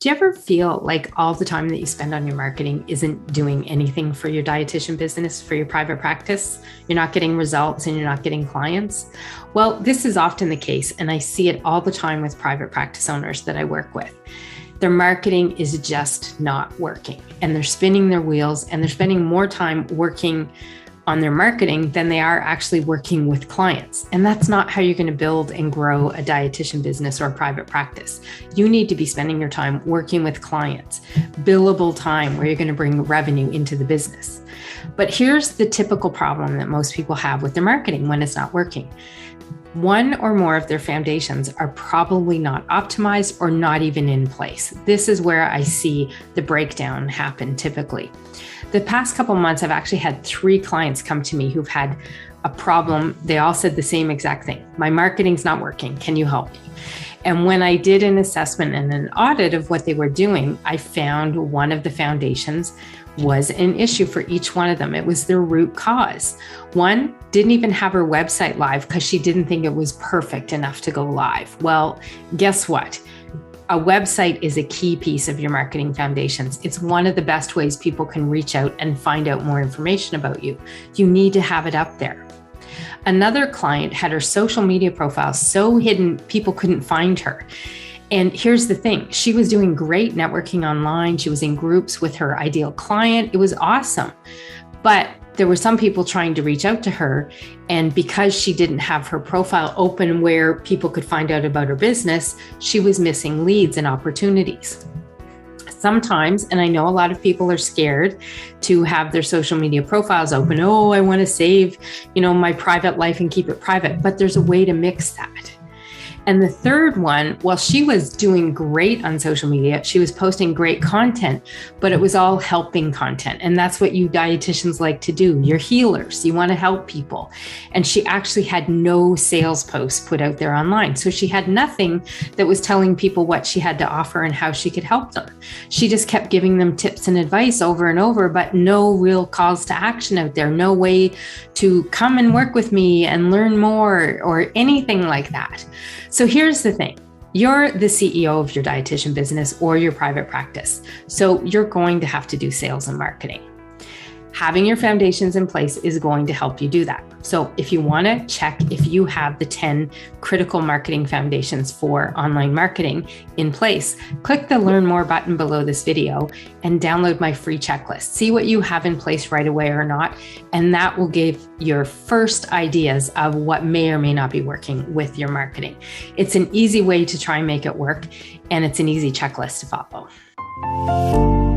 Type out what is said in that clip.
Do you ever feel like all the time that you spend on your marketing isn't doing anything for your dietitian business, for your private practice? You're not getting results and you're not getting clients? Well, this is often the case, and I see it all the time with private practice owners that I work with. Their marketing is just not working, and they're spinning their wheels, and they're spending more time working on their marketing than they are actually working with clients. And that's not how you're going to build and grow a dietitian business or a private practice. You need to be spending your time working with clients, billable time where you're going to bring revenue into the business. But here's the typical problem that most people have with their marketing when it's not working. One or more of their foundations are probably not optimized or not even in place. This is where I see the breakdown happen typically. The past couple months, I've actually had 3 clients come to me who've had a problem. They all said the same exact thing. My marketing's not working. Can you help me? And when I did an assessment and an audit of what they were doing, I found one of the foundations was an issue for each one of them. It was their root cause. One didn't even have her website live because she didn't think it was perfect enough to go live. Well, guess what? A website is a key piece of your marketing foundations. It's one of the best ways people can reach out and find out more information about you. You need to have it up there. Another client had her social media profile so hidden, people couldn't find her. And here's the thing, she was doing great networking online. She was in groups with her ideal client. It was awesome. But there were some people trying to reach out to her. And because she didn't have her profile open where people could find out about her business, she was missing leads and opportunities. Sometimes, and I know a lot of people are scared to have their social media profiles open. Oh, I want to save, my private life and keep it private. But there's a way to mix that. And the third one, well, she was doing great on social media. She was posting great content, but it was all helping content. And that's what you dietitians like to do. You're healers. You want to help people. And she actually had no sales posts put out there online. So she had nothing that was telling people what she had to offer and how she could help them. She just kept giving them tips and advice over and over, but no real calls to action out there. No way to come and work with me and learn more or anything like that. So here's the thing. You're the CEO of your dietitian business or your private practice. So you're going to have to do sales and marketing. Having your foundations in place is going to help you do that. So if you want to check if you have the 10 critical marketing foundations for online marketing in place, click the Learn More button below this video and download my free checklist. See what you have in place right away or not, and that will give your first ideas of what may or may not be working with your marketing. It's an easy way to try and make it work, and it's an easy checklist to follow.